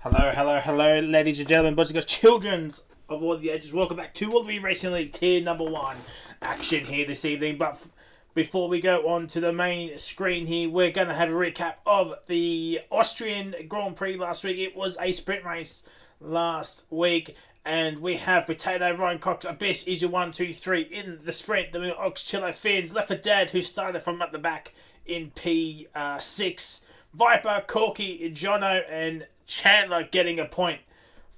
Hello, hello, hello, ladies and gentlemen, boys and girls, children of all the ages. Welcome back to Will Be Racing League Tier Number 1 action here this evening. But before we go on to the main screen here, we're going to have a recap of the Austrian Grand Prix last week. It was a sprint race last week, and we have Potato, Ryan Cox, Abyss is your 1, 2, 3 in the sprint. Then we got Ox, Chillo, Fins, Left for Dead, who started from at the back in P6. Viper, Corky, Jono, and Chandler getting a point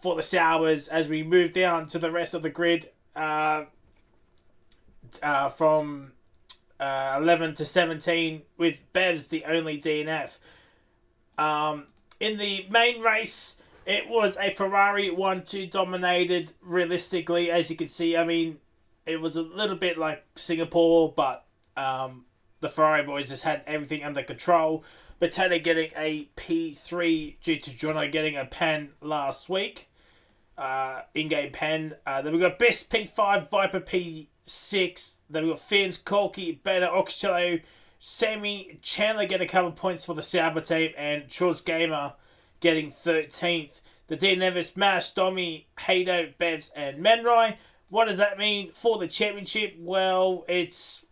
for the Sours as we move down to the rest of the grid from 11 to 17 with Bevs the only DNF. In the main race, it was a Ferrari 1-2 dominated realistically, as you can see. I mean, it was a little bit like Singapore, but the Ferrari boys just had everything under control. Potato getting a P3 due to Jono getting a pen last week. In-game pen. Then we got Best P5, Viper P6. Then we got Fins, Corky, Beta, Oxcello, Sammy, Chandler getting a couple of points for the Sauber team, and Charles Gamer getting 13th. The DNFs, Mash, Domi, Hado, Bevs, and Menroy. What does that mean for the championship? Well, it's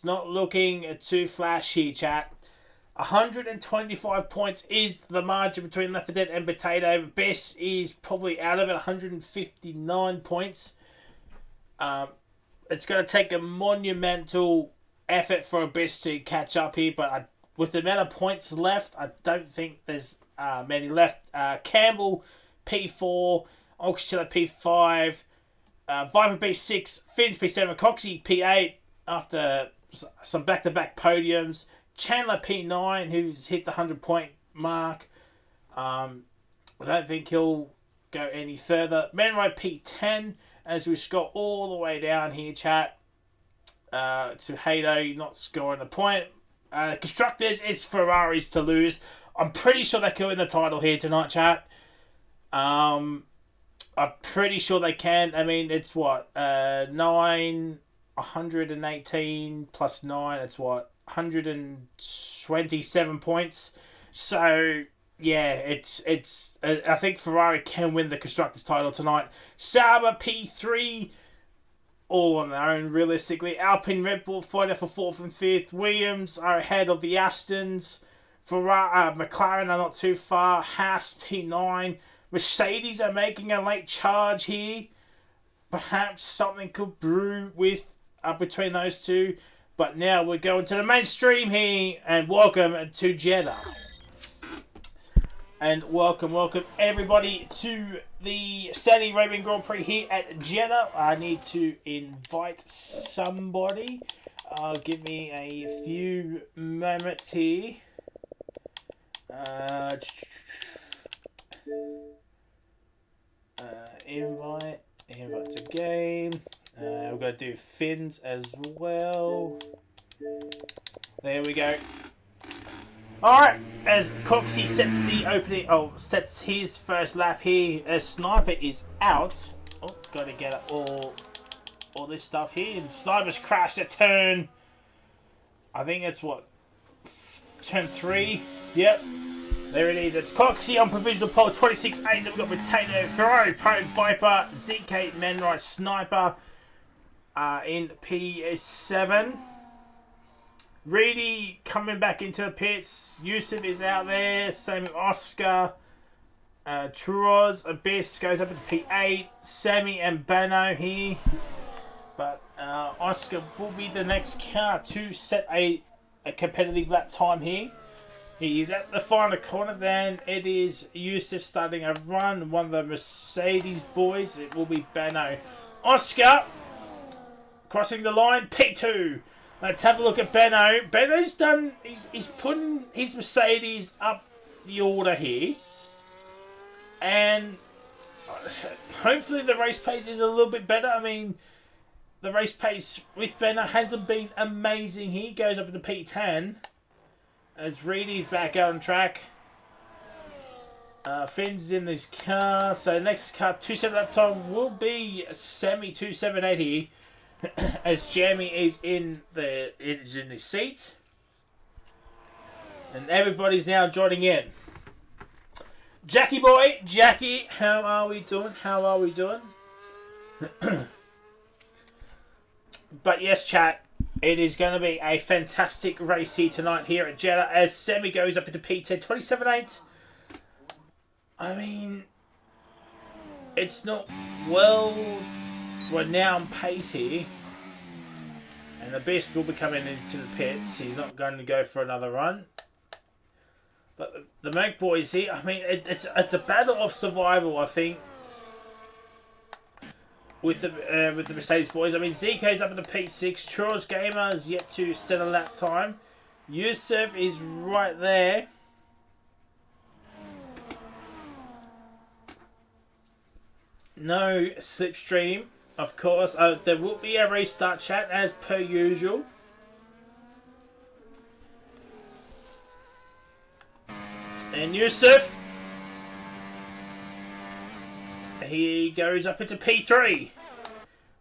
not looking too flashy, chat. 125 points is the margin between Left 4 Dead and Potato. Best is probably out of it, 159 points. It's going to take a monumental effort for Abyss to catch up here, but with the amount of points left, I don't think there's many left. Campbell, P4, Oxchiller, P5, Viper, P6, Fins, P7, Coxie, P8, after some back-to-back podiums. Chandler P9, who's hit the 100-point mark. I don't think he'll go any further. Menroy P10, as we score all the way down here, chat. To Hado not scoring a point. Constructors is Ferraris to lose. I'm pretty sure they can win the title here tonight, chat. I'm pretty sure they can. I mean, it's what? 118 plus 9, it's what? 127 points. So, yeah, it's. I think Ferrari can win the Constructors title tonight. Sauber P3, all on their own, realistically. Alpine, Red Bull fighting for 4th and 5th. Williams are ahead of the Astons. McLaren are not too far. Haas P9. Mercedes are making a late charge here. Perhaps something could brew with between those two. But now we're going to the mainstream here. And welcome to Jeddah. And welcome everybody to the Saudi Arabian Grand Prix here at Jeddah. I need to invite somebody. Give me a few moments here. Invite again. We're going to do Fins as well. There we go. Alright, as Coxie sets sets his first lap here, as Sniper is out. Oh, got to get all this stuff here. And Sniper's crashed a turn. I think it's what? Turn 3. Yep. There it is. It's Coxie on provisional pole 26.8. Then we've got Potato, Ferrari, Pro, Viper, ZK, Menroy, Sniper in P7. Reedy coming back into the pits. Yusuf is out there. Same with Oscar. Truoz, Abyss goes up to P8. Sammy and Bano here. But Oscar will be the next car to set a competitive lap time here. He is at the final corner. Then it is Yusuf starting a run. One of the Mercedes boys. It will be Bano. Oscar crossing the line. P2. Let's have a look at Beno. Beno's done. He's putting his Mercedes up the order here, and hopefully the race pace is a little bit better. I mean, the race pace with Beno hasn't been amazing. He goes up to P10 as Reedy's back out on track. Finn's in this car. So next car 2.7 lap time will be Semi 2.78 here. As Jamie is in the seat. And everybody's now joining in. Jackie boy, Jackie, how are we doing? How are we doing? But yes, chat, it is going to be a fantastic race here tonight here at Jeddah as Sammy goes up into P10, 27.8. I mean, it's not well-renowned pace here. And the best will be coming into the pits. He's not going to go for another run. But the Merc boys here, I mean, it's a battle of survival, I think. With the Mercedes boys. I mean, ZK's up in the P6. Charles Gamer is yet to set a lap time. Yusuf is right there. No slipstream, of course. There will be a restart chat as per usual. And Yusuf, he goes up into P3.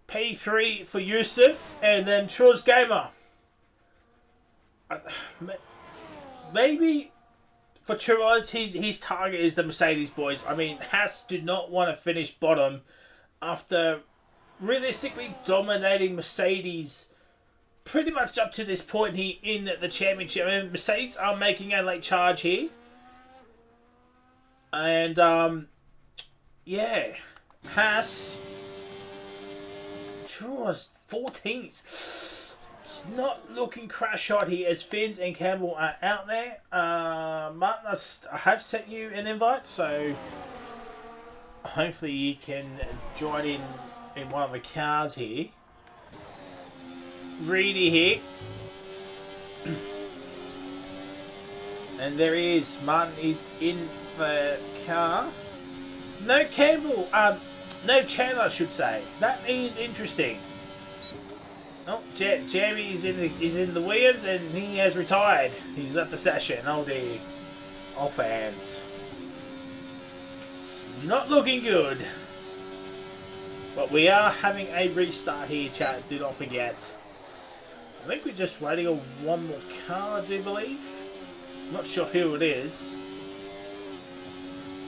P3 for Yusuf, and then Charles Gamer. Maybe for Churros, his target is the Mercedes boys. I mean, Haas do not want to finish bottom after realistically dominating Mercedes pretty much up to this point here in the championship. I mean, Mercedes are making a late charge here. And, yeah, Haas, Churros, 14th. It's not looking crash shot here as Finns and Campbell are out there. Martin, I have sent you an invite, so hopefully you can join in one of the cars here. Reedy here. And there he is. Martin is in the car. No Campbell. No Chandler, I should say. That is interesting. Oh, Jeremy is in the Williams and he has retired. He's at the session. Oh dear. Oh fans. It's not looking good. But we are having a restart here, chat. Do not forget. I think we're just waiting on one more car, I do believe. Not sure who it is.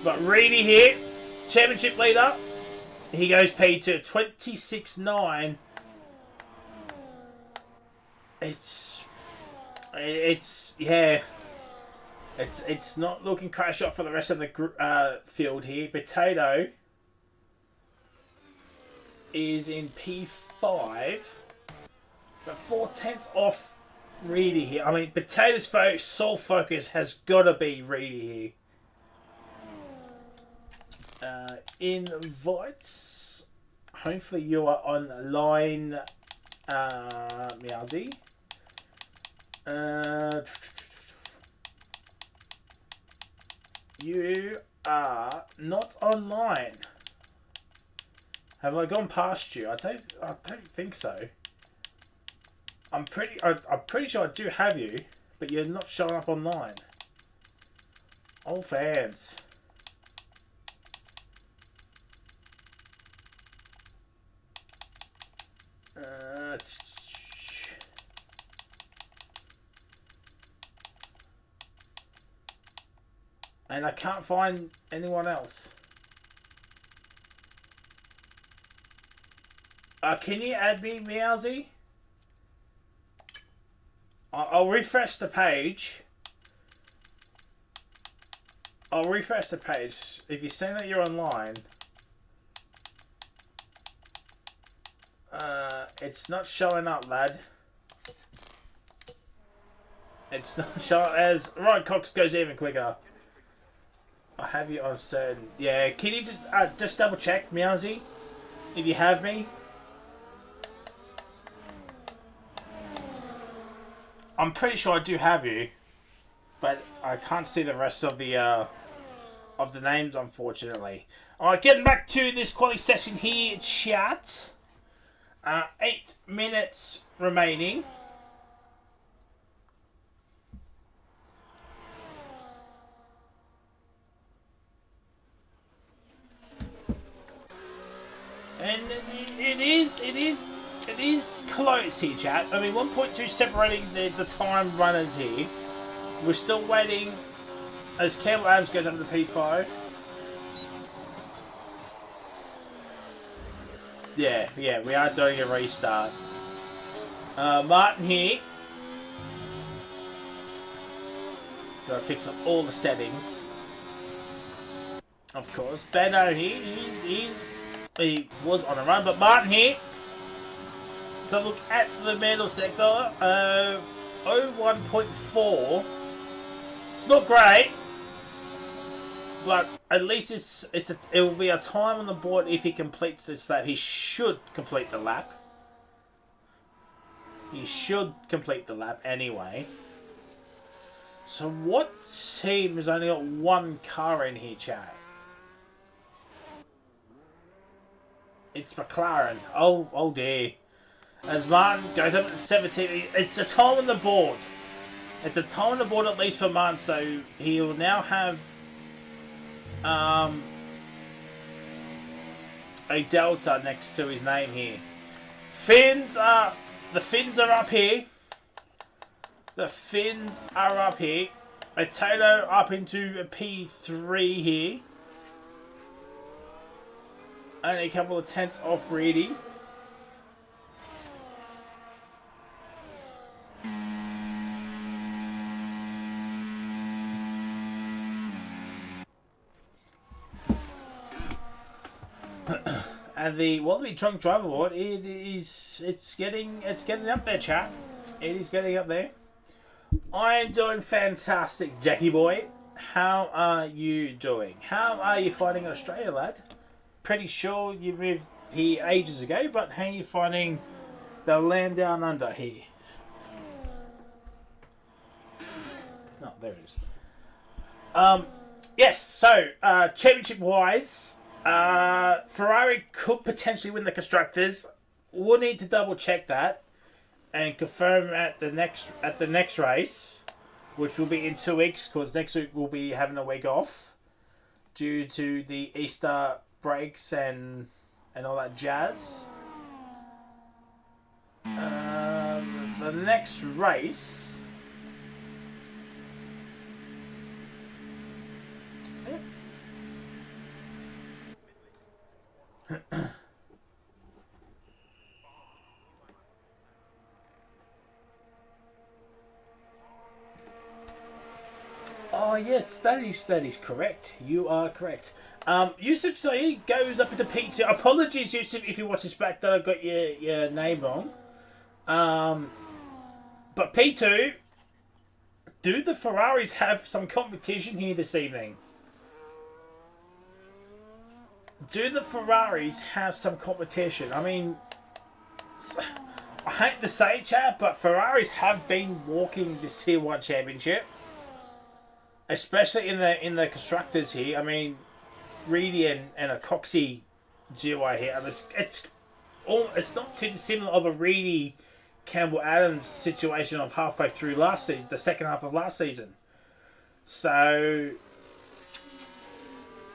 But Reedy here, championship leader. He goes P2, 26.9. It's not looking crash shot for the rest of the field here. Potato is in P5, but 4/10 off Reedy here. I mean, Potato's sole focus has got to be Reedy here. Invites. Hopefully you are online, Meowsy. You are not online. Have I gone past you? I don't think so. I'm pretty sure I do have you, but you're not showing up online. All fans. And I can't find anyone else. Can you add me, Meowsy? I'll refresh the page. I'll refresh the page. If you see that you're online, it's not showing up, lad. It's not showing as Ryan Cox goes even quicker. I have you on certain. Yeah, can you just double check, Meowsy, if you have me? I'm pretty sure I do have you, but I can't see the rest of the names, unfortunately. All right, getting back to this quality session here, chat. 8 minutes remaining. And it is close here, chat. I mean, 1.2 separating the time runners here. We're still waiting as Campbell Adams goes up to P5. Yeah, we are doing a restart. Martin here. Gotta fix up all the settings. Of course. Benno here, he was on a run, but Martin here. So look at the middle sector. 01.4. It's not great, but at least it will be a time on the board if he completes this lap. He should complete the lap. He should complete the lap anyway. So what team has only got one car in here, chat? It's McLaren. Oh dear. As Martin goes up to 17, it's a time on the board. It's a time on the board at least for Martin, so he will now have a delta next to his name here. The fins are up here. The fins are up here. A Tato up into a P3 here. Only a couple of tenths off Reedy. And the Wallaby Drunk Driver Award, it's getting up there, chat. It is getting up there. I am doing fantastic, Jackie boy. How are you doing? How are you finding Australia, lad? Pretty sure you moved here ages ago, but how are you finding the land down under here? Oh, there it is. Yes, so championship wise, Ferrari could potentially win the constructors. We'll need to double check that and confirm at the next race, which will be in 2 weeks, because next week we'll be having a week off due to the Easter breaks and all that jazz. The next race. Oh yes, that is correct. You are correct. Yusuf Saeed goes up into P2. Apologies, Yusuf, if you watch this back that I got your name wrong. But P2, do the Ferraris have some competition here this evening? Do the Ferraris have some competition? I mean, I hate to say it, chat, but Ferraris have been walking this Tier 1 championship. Especially in the constructors here. I mean, Reedy and a Coxie duo here. I mean, it's not too dissimilar of a Reedy Campbell Adams situation of halfway through last season, the second half of last season. So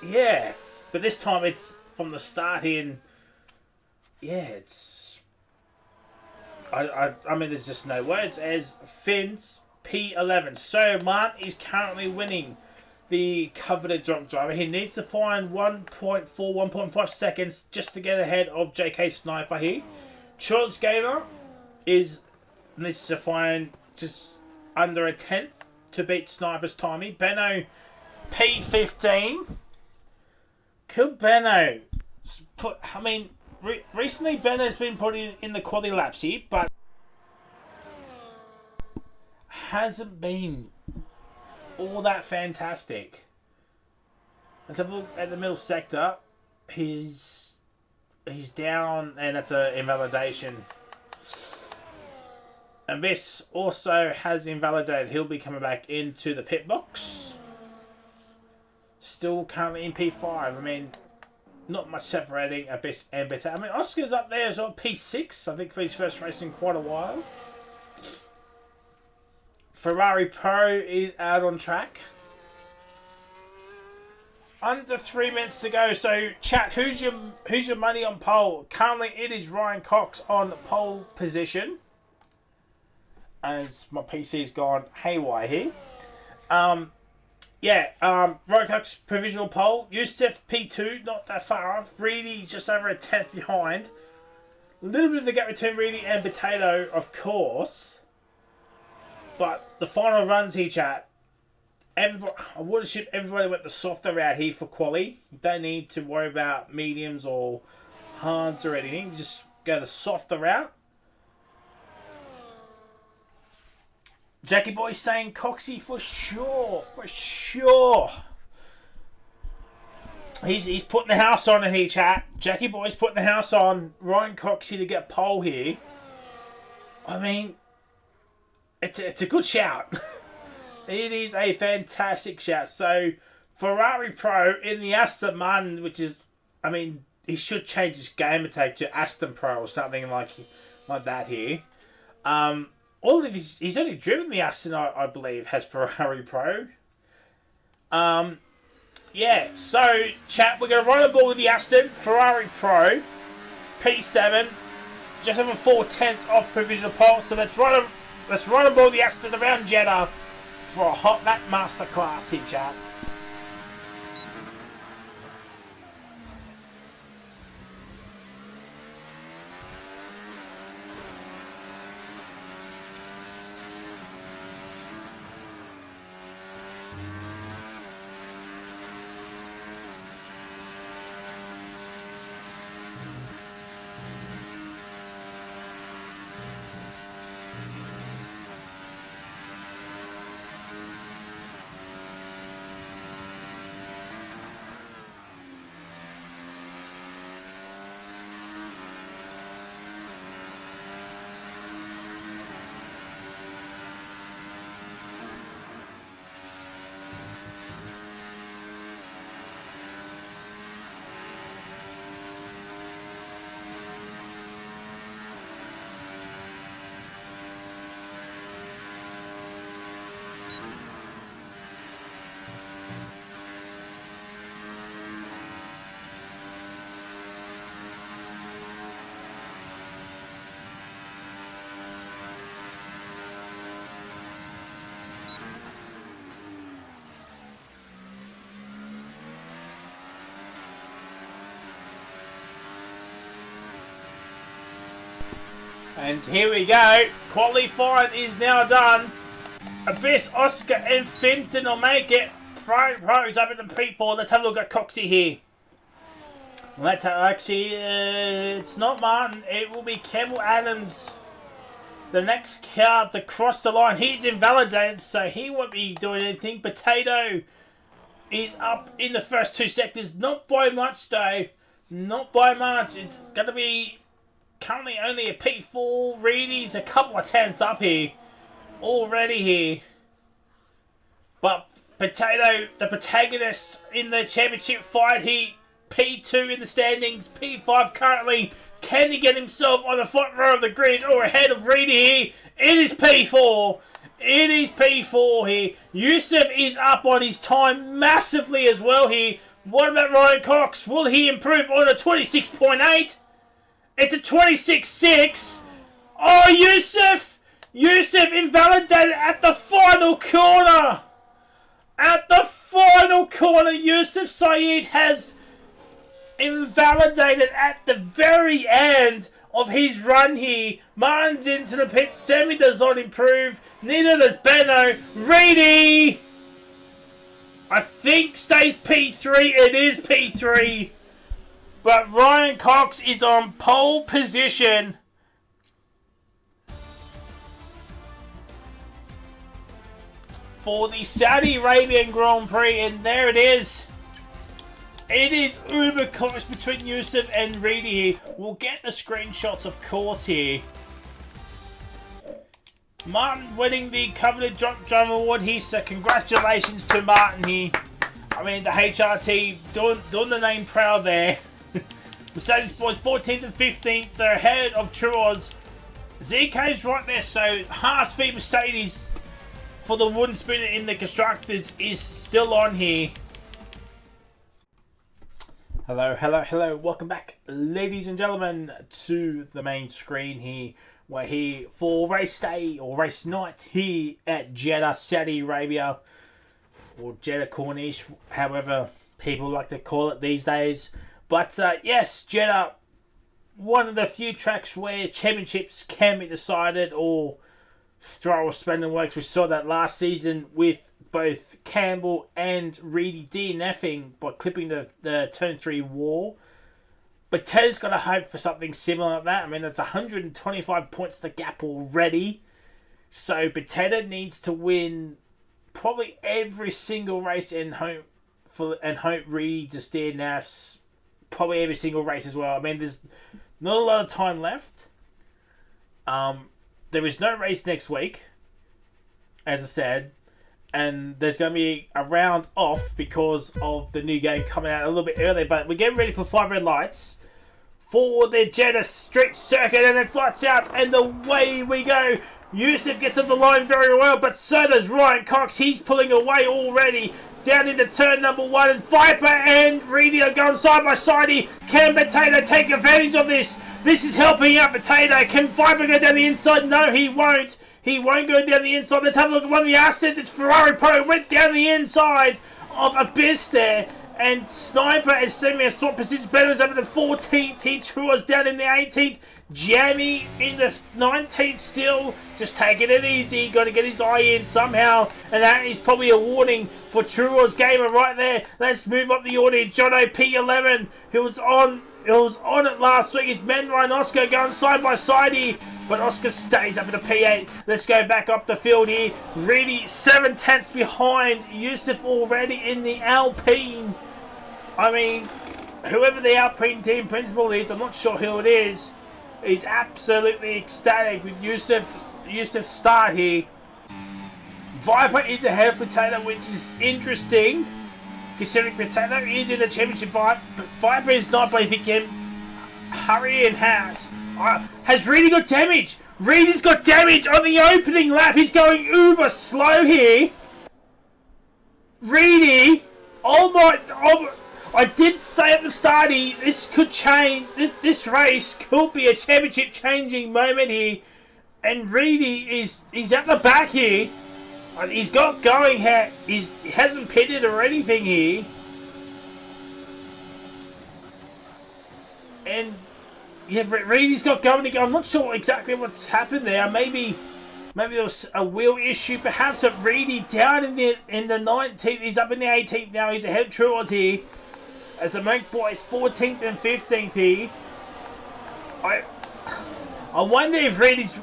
yeah, but this time it's from the start in. Yeah, it's. I mean, there's just no words. As Fins. P11. So Martin is currently winning the coveted drunk driver. He needs to find 1.5 seconds just to get ahead of JK Sniper here. Charles Gamer needs to find just under a tenth to beat Sniper's timing. Benno P15. Could Benno put? I mean, recently Benno's been put in the quality laps here, but hasn't been all that fantastic. Let's have a look at the middle sector. He's down, and that's an invalidation. Abyss also has invalidated. He'll be coming back into the pit box. Still currently in P5. I mean, not much separating Abyss and Beta. I mean, Oscar's up there as well, P6. I think for his first race in quite a while. Ferrari Pro is out on track. Under 3 minutes to go. So, chat, who's your money on pole? Currently, it is Ryan Cox on pole position. As my PC's gone haywire here. Ryan Cox provisional pole. Yusuf P2, not that far off. Reedy just over a tenth behind. A little bit of the gap between Reedy and Potato, of course. But the final runs here, chat. I would assume everybody went the softer route here for quali. You don't need to worry about mediums or hards or anything. You just go the softer route. Jackie Boy saying Coxie for sure. For sure. He's putting the house on it here, chat. Jackie Boy's putting the house on Ryan Coxie to get pole here. I mean, it's a good shout. It is a fantastic shout. So, Ferrari Pro in the Aston Martin, which is, I mean, he should change his gamer tag to Aston Pro or something like that here. All of he's only driven the Aston, I believe, has Ferrari Pro. So, chat, we're going to run a ball with the Aston, Ferrari Pro, P7, just over 4/10 off provisional pole. So let's run a ball with the Aston around Jeddah for a hot lap masterclass here, chat. And here we go. Qualifying is now done. Abyss, Oscar, and Finson will make it. Ferrari Pros up in the P4. Let's have a look at Coxie here. Let's actually, it's not Martin. It will be Campbell Adams. The next car to cross the line. He's invalidated, so he won't be doing anything. Potato is up in the first two sectors. Not by much, though. Not by much. It's going to be currently only a P4. Reedy's a couple of tenths up here. Already here. But Potato, the protagonist in the championship fight here. P2 in the standings. P5 currently. Can he get himself on the front row of the grid or ahead of Reedy here? It is P4. It is P4 here. Yusuf is up on his time massively as well here. What about Ryan Cox? Will he improve on a 26.8? It's a 26.6. Oh, Yusuf! Yusuf invalidated at the final corner. At the final corner, Yusuf Saeed has invalidated at the very end of his run here. Martin's into the pit. Sammy does not improve. Neither does Benno. Reedy, I think, stays P3. It is P3. But Ryan Cox is on pole position. For the Saudi Arabian Grand Prix. And there it is. It is uber close between Yusuf and Reedy here. We'll get the screenshots, of course, here. Martin winning the coveted Drop Drum Award here, so congratulations to Martin here. I mean, the HRT doing the name proud there. Mercedes boys 14th and 15th. They're ahead of Truoz. ZK's right there, so Haas v Mercedes for the wooden spinner in the constructors is still on here. Hello, hello, hello. Welcome back, ladies and gentlemen, to the main screen here. We're here for race day or race night here at Jeddah, Saudi Arabia. or Jeddah Corniche, however people like to call it these days. But yes, Jeddah, one of the few tracks where championships can be decided or throw a spending works. We saw that last season with both Campbell and Reedy DNFing by clipping the turn 3 wall. But Ted's got to hope for something similar like that. I mean, it's 125 points the gap already. So Potato needs to win probably every single race and hope Reedy just DNFs probably every single race as well. I mean, there's not a lot of time left. There is no race next week, as I said. And there's going to be a round off because of the new game coming out a little bit early. But we're getting ready for 5 red lights for the Jeddah Street Circuit. And it's lights out. And away we go. Yusuf gets off the line very well. But so does Ryan Cox. He's pulling away already. Down into turn number 1. And Viper and Reedy are going side by side here. Can Potato take advantage of this? This is helping out Potato. Can Viper go down the inside? No, he won't. He won't go down the inside. Let's have a look at one of the assets. It's Ferrari Pro. Went down the inside of Abyss there. And Sniper and Semi have swapped positions. Benno's up in the 14th. He tours down in the 18th. Jamie in the 19th still. Just taking it easy. Got to get his eye in somehow. And that is probably a warning for Truro's gamer right there. Let's move up the order. Jono P11, who was on it last week. It's Menra and Oscar going side by side here. But Oscar stays up in the P8. Let's go back up the field here. Reedy 7 tenths behind. Yusuf already in the Alpine. I mean, whoever the Alpine team principal is, I'm not sure who it is. He's absolutely ecstatic with Yusuf's start here. Viper is ahead of Potato, which is interesting, considering Potato is in the championship fight. But Viper is not, but if he can hurry in house. Has Reedy got damage? Reedy's got damage on the opening lap. He's going uber slow here. Reedy, I did say at the start here, this could change. This race could be a championship changing moment here. And Reedy he's at the back here. He's got going here. He hasn't pitted or anything here. And yeah, Reedy's got going again. I'm not sure exactly what's happened there. Maybe there was a wheel issue. Perhaps at Reedy down in the 19th. He's up in the 18th now. He's ahead of Truors here. As the Monk Boys 14th and 15th here. I wonder if Reedy's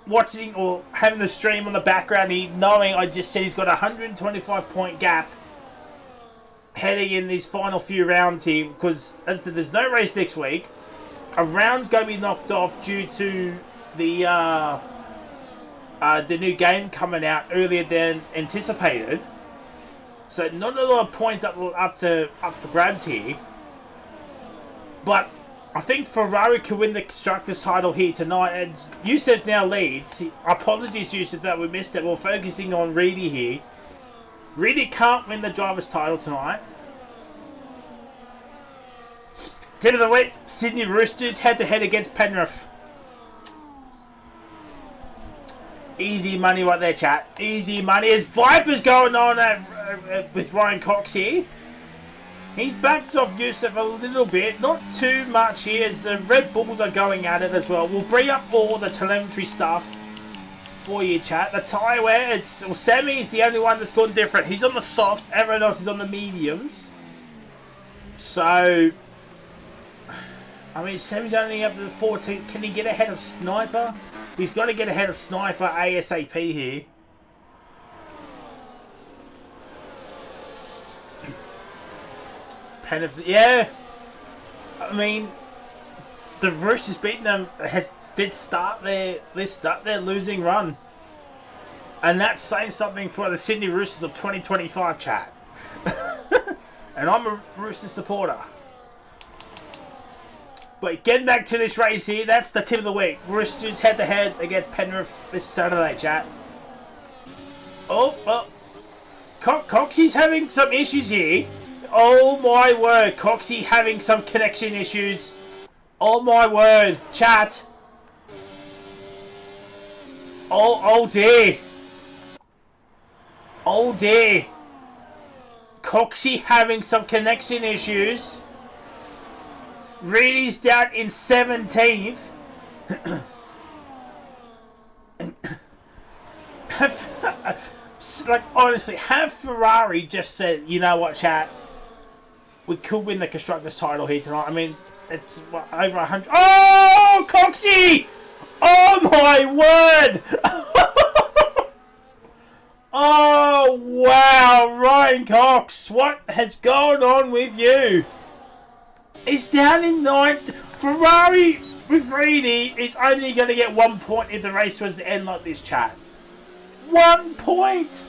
watching or having the stream on the background here, knowing I just said he's got a 125 point gap heading in these final few rounds here, because as I said, there's no race next week. A round's going to be knocked off due to the new game coming out earlier than anticipated. So not a lot of points up for grabs here. But I think Ferrari could win the Constructors title here tonight. And Yusuf now leads. Apologies, Yusuf, that we missed it. We're focusing on Reedy here. Reedy can't win the Drivers title tonight. Team of the week, Sydney Roosters head-to-head against Penrith. Easy money right there, chat. Easy money. As Viper's going on with Ryan Cox here. He's backed off Yusuf a little bit. Not too much here as the Red Bulls are going at it as well. We'll bring up all the telemetry stuff for you, chat. The tyre wear, Sammy is the only one that's gone different. He's on the softs. Everyone else is on the mediums. So, I mean, Sammy's only up to the 14th. Can he get ahead of Sniper? He's got to get ahead of Sniper ASAP here. Yeah. I mean, the Roosters beating them did start their losing run. And that's saying something for the Sydney Roosters of 2025, chat. And I'm a Rooster supporter. But getting back to this race here, that's the tip of the week. Roosters head-to-head against Penrith this Saturday, chat. Oh. Coxie's having some issues here. Oh my word, Coxie having some connection issues. Oh my word, chat. Oh dear. Oh dear. Coxie having some connection issues. Reedy's down in 17th. Like, honestly, have Ferrari just said, you know what, chat? We could win the Constructors title here tonight. I mean, it's what, over 100. Oh, Coxie! Oh, my word! Oh, wow, Ryan Cox. What has gone on with you? He's down in 9th. Ferrari with Reedy is only going to get 1 point if the race was to end like this, chat. 1 point!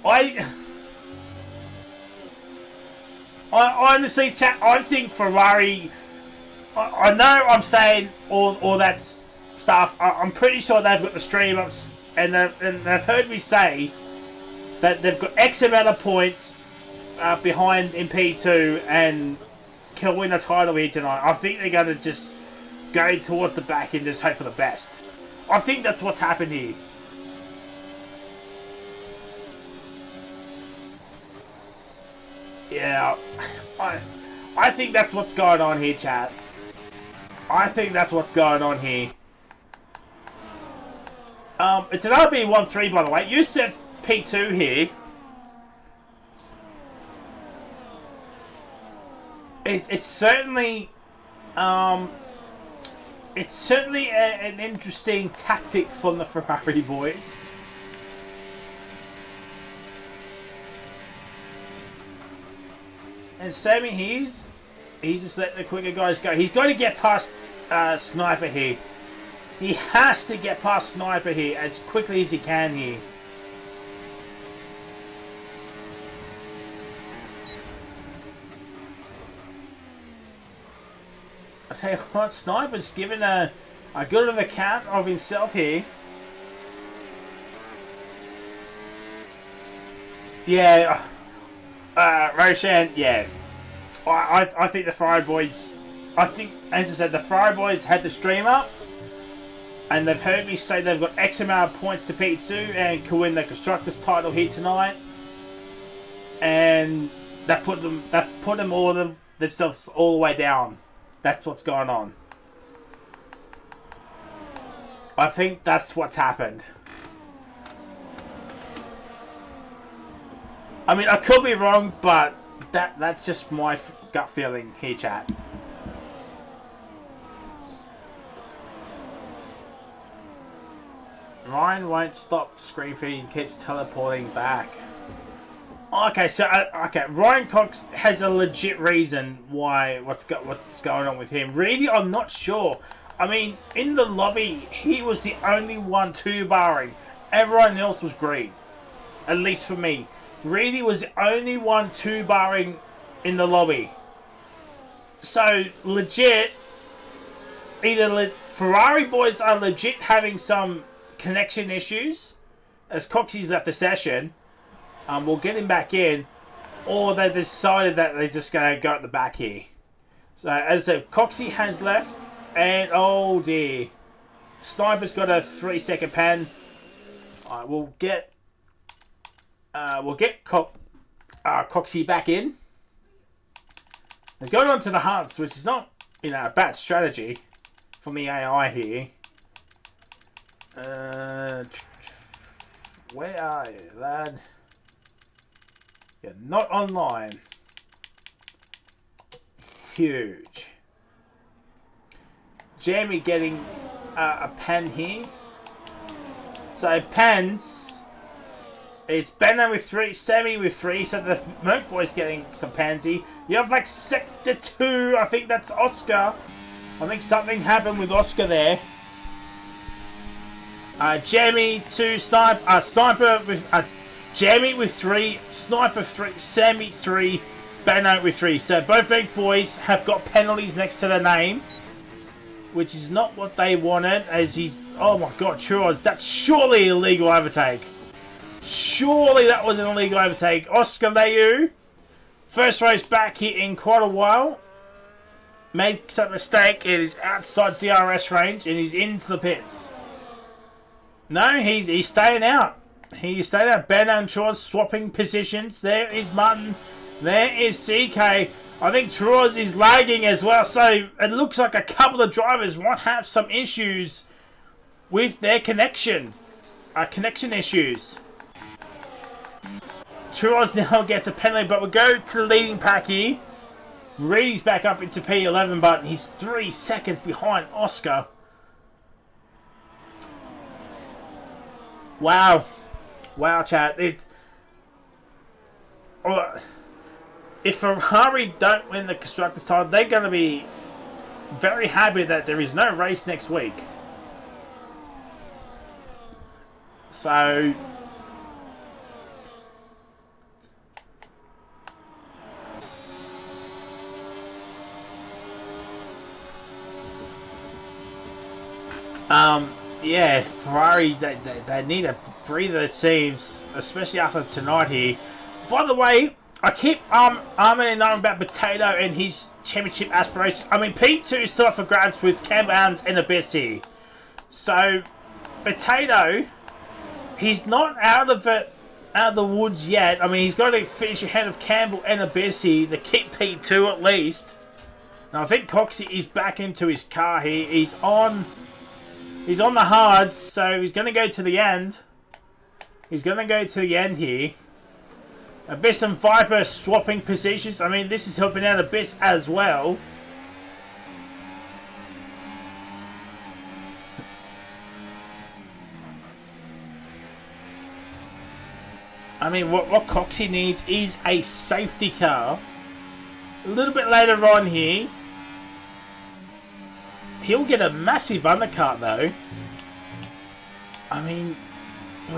I honestly, chat, I think Ferrari... I know I'm saying all that stuff. I'm pretty sure they've got the stream ups, and they've heard me say that they've got X amount of points behind in P2 and can win a title here tonight. I think they're going to just go towards the back and just hope for the best. I think that's what's happened here. Yeah, I think that's what's going on here, chat. I think that's what's going on here. It's an RB13, by the way. Yusuf P2 here. It's certainly an interesting tactic from the Ferrari boys. And Sammy, he's just letting the quicker guys go. He's got to get past Sniper here. He has to get past Sniper here as quickly as he can here. I tell you what, Sniper's given a good of account of himself here. Yeah, Roshan, yeah. I think the Ferrari boys, as I said, the Ferrari boys had the stream up, and they've heard me say they've got X amount of points to P2 and can win the Constructors title here tonight, and that put them themselves all the way down. That's what's going on. I think that's what's happened. I mean, I could be wrong, but that's just my gut feeling here, chat. Ryan won't stop screen feeding, keeps teleporting back. Okay, so Ryan Cox has a legit reason why what's going on with him. Really, I'm not sure. I mean, in the lobby, he was the only one two-barring. Everyone else was green, at least for me. Reedy was the only one two-barring in the lobby. So, legit, either Ferrari boys are legit having some connection issues, as Coxie's left the session, we'll get him back in, or they decided that they're just going to go at the back here. So, as I said, Coxie has left, and oh dear. Sniper's got a 3-second pen. Alright, we'll get Coxie back in. He's going on to the Hunts, which is not, a bad strategy from the AI here. Where are you, lad? You're not online. Huge. Jamie getting a pen here. So pens, it's Benno with 3, Sammy with 3, so the Merc boy's getting some pansy. You have like Sector 2, I think that's Oscar. I think something happened with Oscar there. Jamie 2, Sniper with Jamie with 3, Sniper 3, Sammy 3, Benno with 3. So both big boys have got penalties next to their name, which is not what they wanted, as he's... Oh my god, Churros, that's surely an illegal overtake. Surely that was an illegal overtake. Oscar Leyu, first race back here in quite a while, makes a mistake. It is outside DRS range and he's into the pits. No, he's staying out. He's staying out. Ben and Troz swapping positions. There is Martin. There is CK. I think Troz is lagging as well. So it looks like a couple of drivers might have some issues with their connection. Connection issues. Troz now gets a penalty, but we'll go to the leading pack here. Reedy's back up into P11, but he's 3 seconds behind Oscar. Wow. Wow, chat. If Ferrari don't win the Constructors' title, they're going to be very happy that there is no race next week. So... yeah, Ferrari, they need a breather, it seems, especially after tonight here. By the way, I keep arming and on about Potato and his championship aspirations. I mean, P2 is still up for grabs with Campbell Adams and Abyss here. So, Potato, he's not out of the woods yet. I mean, he's got to finish ahead of Campbell and Abyss here to keep P2 at least. Now, I think Coxie is back into his car here. He's on the hards, so he's going to go to the end. He's going to go to the end here. Abyss and Viper swapping positions. I mean, this is helping out Abyss as well. I mean, what Coxie needs is a safety car. A little bit later on here, he'll get a massive undercut though. I mean,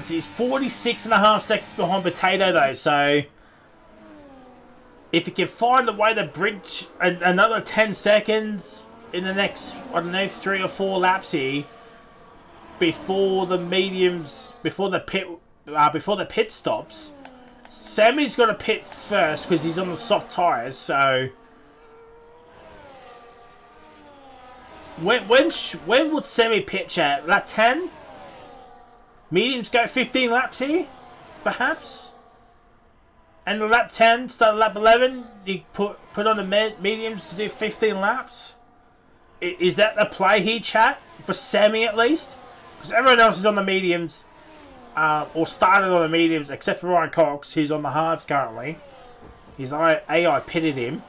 he's 46.5 seconds behind Potato though, so if he can find a way to bridge another 10 seconds in the next, I don't know, 3 or 4 laps here before the pit stops. Sammy's got to pit first because he's on the soft tyres, so when would Sammy pitch at? Lap 10? Mediums go 15 laps here, perhaps? And the lap 10, start at lap 11, you put on the mediums to do 15 laps? Is that the play here, chat? For Sammy at least? Because everyone else is on the mediums, or started on the mediums, except for Ryan Cox, who's on the hards currently. His AI pitted him.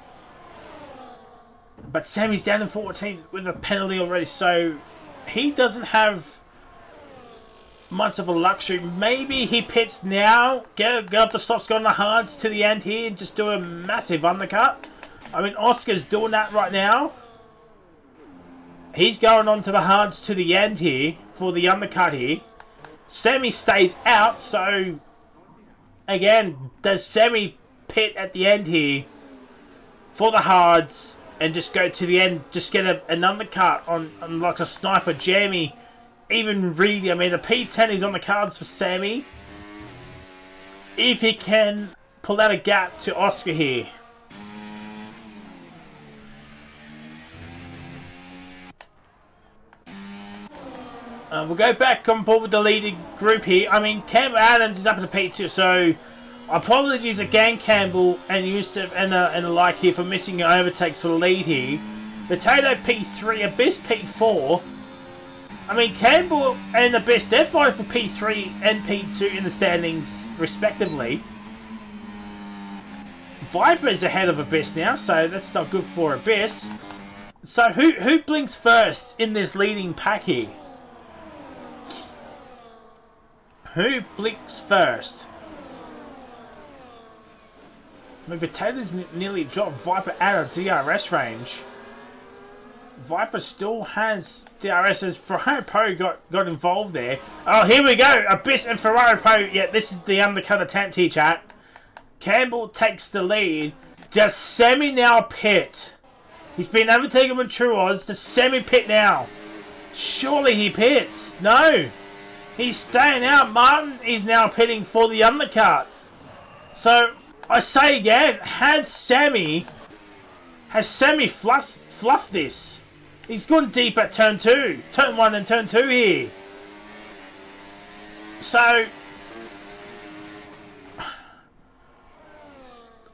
But Sammy's down in 14 with a penalty already, so he doesn't have much of a luxury. Maybe he pits now, get up the softs, go on the hards to the end here, and just do a massive undercut. I mean, Oscar's doing that right now. He's going on to the hards to the end here for the undercut here. Sammy stays out, so again, does Sammy pit at the end here for the hards and just go to the end, just get an undercut on like a sniper jammy, even Reedy? I mean, the P10 is on the cards for Sammy if he can pull out a gap to Oscar here. We'll go back on board with the leading group here. I mean, Campbell Adams is up in the P2, so apologies again, Campbell and Yusuf and the like here for missing your overtakes for the lead here. Potato P3, Abyss P4. I mean, Campbell and Abyss, they're fighting for P3 and P2 in the standings, respectively. Viper is ahead of Abyss now, so that's not good for Abyss. So who blinks first in this leading pack here? Who blinks first? I mean, Potato's nearly dropped Viper out of DRS range. Viper still has DRS as Ferrari Pro got involved there. Oh, here we go. Abyss and Ferrari Pro. Yeah, this is the undercut attempt here, chat. Campbell takes the lead. Does Sammy now pit? He's been overtaken with Truoz. Does Sammy pit now? Surely he pits. No. He's staying out. Martin is now pitting for the undercut. So, I say again, has Sammy fluffed this? He's gone deep at turn 2. Turn 1 and turn 2 here. So...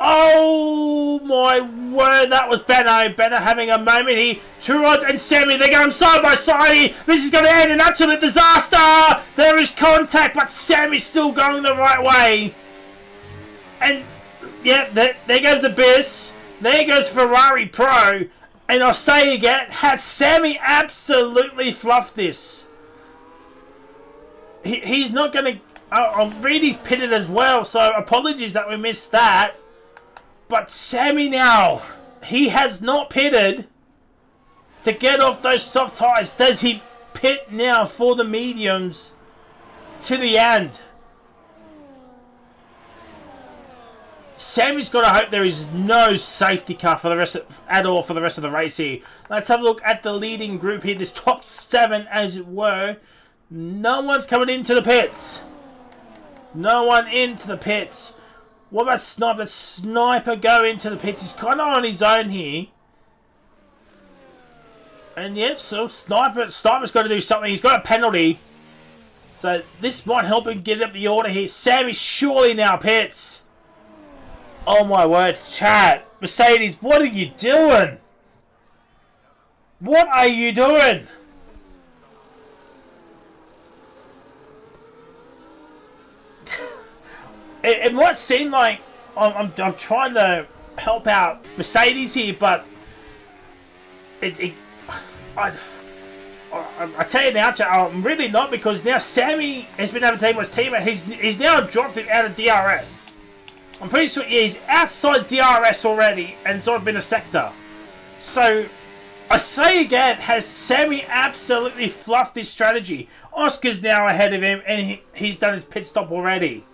Oh my word, that was Benno. Benno having a moment here. Two Rods and Semi, they're going side by side here. This is going to end in absolute disaster. There is contact, but Semi's still going the right way. And, yeah, there goes Abyss. There goes Ferrari Pro. And I'll say again, has Semi absolutely fluffed this? He's not going to... I'll read he's pitted as well, so apologies that we missed that. But Semi now, he has not pitted to get off those soft tyres. Does he pit now for the mediums to the end? Semi's got to hope there is no safety car for the rest at all for the rest of the race here. Let's have a look at the leading group here. This top 7, as it were. No one's coming into the pits. No one into the pits. What about Sniper? Sniper go into the pits. He's kind of on his own here. And yet, so Sniper's got to do something. He's got a penalty. So this might help him get up the order here. Sammy surely now pits. Oh my word. Chat. Mercedes, what are you doing? What are you doing? It might seem like I'm trying to help out Mercedes here, but I tell you now, I'm really not, because now Sammy has been able to take his teammate. He's now dropped it out of DRS. I'm pretty sure he's outside DRS already and sort of been a sector. So I say again, has Sammy absolutely fluffed his strategy? Oscar's now ahead of him, and he's done his pit stop already.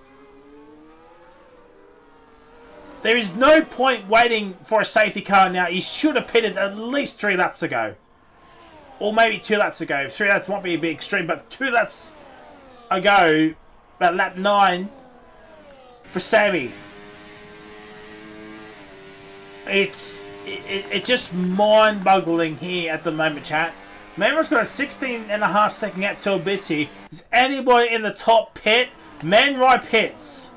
There is no point waiting for a safety car now. He should have pitted at least 3 laps ago. Or maybe 2 laps ago. 3 laps might be a bit extreme, but 2 laps ago, about lap 9, for Sammy. It's just mind-boggling here at the moment, chat. Manroy's got a 16.5 second gap to Abyss here. Is anybody in the top pit? Manroy pits.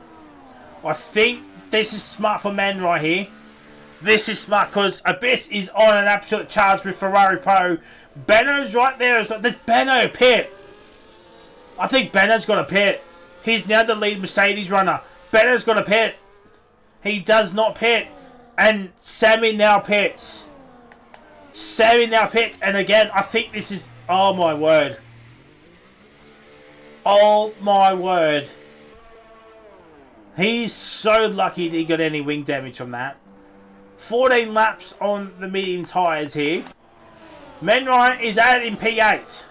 I think this is smart for Manroy here. This is smart because Abyss is on an absolute charge with Ferrari Pro. Benno's right there as well. There's Benno pit. I think Benno's got a pit. He's now the lead Mercedes runner. Benno's got a pit. He does not pit. And Sammy now pits. Sammy now pits. And again, I think this is... Oh my word. Oh my word. He's so lucky that he got any wing damage from that. 14 laps on the medium tyres here. Manroy is out in P8.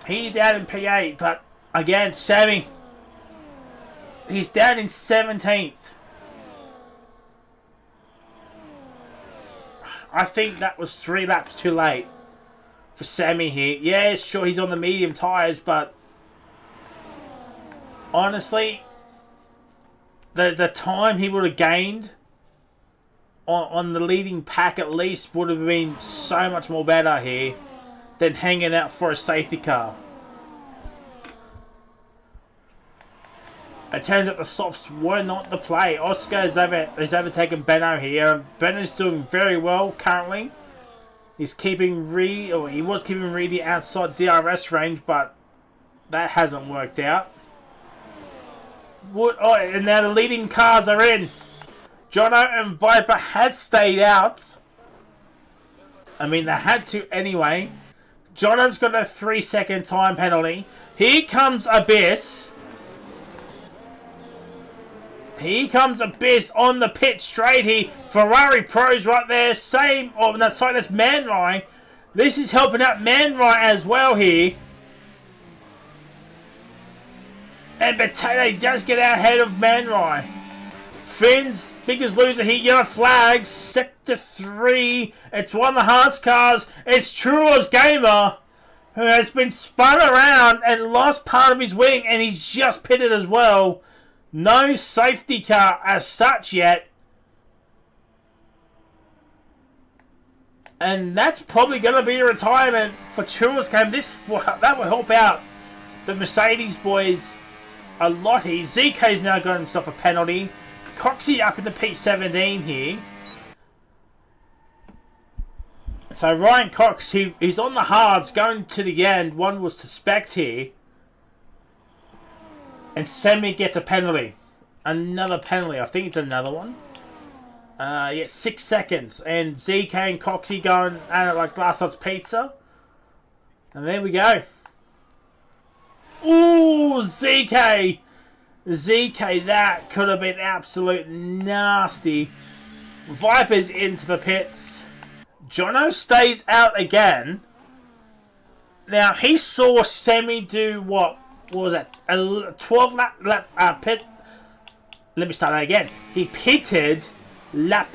He's out in P8, but again, Sammy, he's down in 17th. I think that was 3 laps too late for Sammy here. Yeah, sure, he's on the medium tyres, but honestly, the time he would have gained on the leading pack at least would have been so much more better here than hanging out for a safety car. It turns out the stops were not the play. Oscar has overtaken Benno here. Benno's doing very well currently. He's keeping he was keeping Reedy outside DRS range, but that hasn't worked out. And now the leading cars are in. Jono and Viper has stayed out. I mean, they had to anyway. Jono's got a 3-second time penalty. Here comes Abyss. Here comes Abyss on the pit straight here. Ferrari Pro's right there. Same. Oh, no, sorry, that's Manroy. This is helping out Manroy as well here. And Batele does get out ahead of Manroy. Finn's biggest loser here. Yellow flags. Sector 3. It's one of the hardest cars. It's Truo's Gamer, who has been spun around and lost part of his wing, and he's just pitted as well. No safety car as such yet. And that's probably going to be a retirement for Truo's Game. That will help out the Mercedes boys a lot here. ZK's now got himself a penalty. Coxie up in the P17 here. So Ryan Cox, he's on the hards, going to the end. One was suspect here. And Semi gets a penalty. Another penalty. I think it's another one. Yeah, 6 seconds. And ZK and Coxie going at it like Glass Odds Pizza. And there we go. Ooh, ZK. ZK, that could have been absolute nasty. Vipers into the pits. Jono stays out again. Now, he saw Semi do what was it? A 12 lap pit. Let me start that again. He pitted lap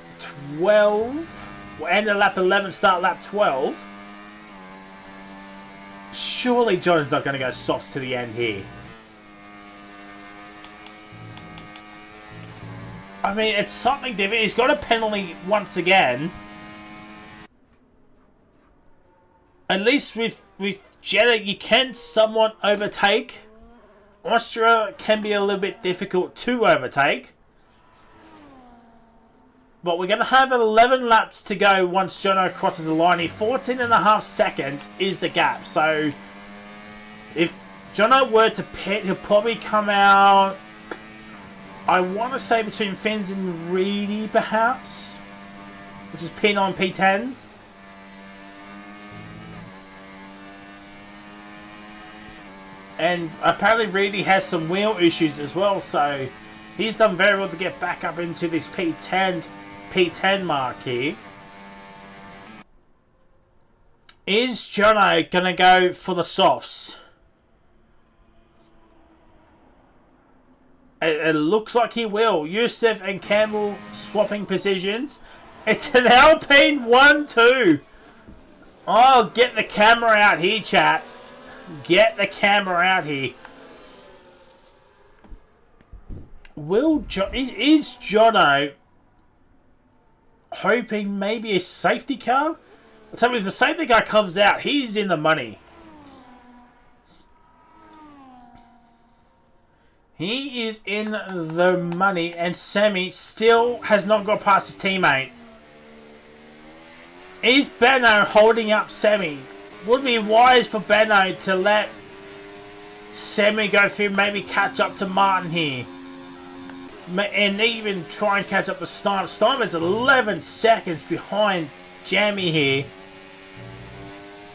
12. End of lap 11, start lap 12. Surely Jono's not going to go softs to the end here. I mean, it's something different. He's got a penalty once again. At least with Jeddah, you can somewhat overtake. Austria can be a little bit difficult to overtake. But we're going to have 11 laps to go once Jono crosses the line here. 14.5 seconds is the gap. So if Jono were to pit, he'll probably come out, I want to say between Fins and Reedy perhaps. Which is P9, P10. And apparently Reedy has some wheel issues as well, so he's done very well to get back up into this P10 mark here. Is Jono going to go for the softs? It looks like he will. Youssef and Campbell swapping positions. It's an Alpine 1-2. Oh, get the camera out here, chat. Get the camera out here. Is Jono hoping maybe a safety car? I'll tell you, if the safety car comes out, he's in the money. He is in the money, and Semi still has not got past his teammate. Is Benno holding up Semi? Would be wise for Benno to let Semi go through, maybe catch up to Martin here. And even try and catch up to Sniper. Sniper's 11 seconds behind Jamie here.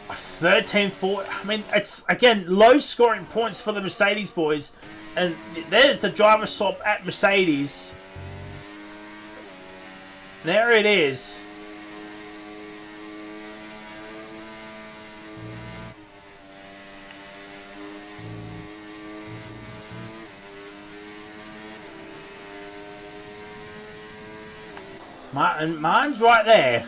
13-4. I mean, it's, again, low scoring points for the Mercedes boys. And there's the driver swap at Mercedes. There it is. Mine's right there.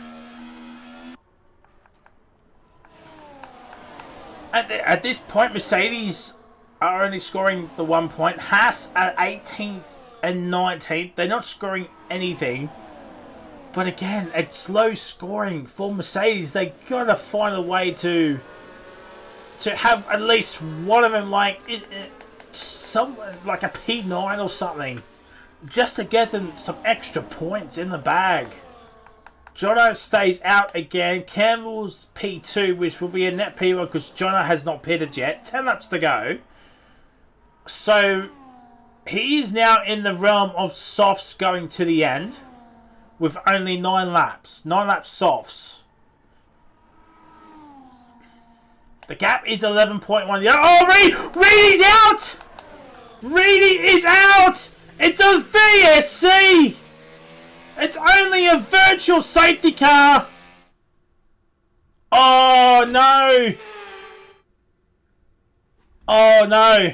At this point, Mercedes are only scoring the 1 point. Haas at 18th and 19th. They're not scoring anything. But again, it's low scoring for Mercedes. They gotta find a way to have at least one of them like a P9 or something. Just to get them some extra points in the bag. Jono stays out again. Campbell's P2, which will be a net P1 because Jono has not pitted yet. 10 laps to go. So, he is now in the realm of softs going to the end. With only 9 laps. 9 lap softs. The gap is 11.1. Oh, Reedy's out! Reedy is out! It's a VSC! It's only a virtual safety car! Oh no! Oh no!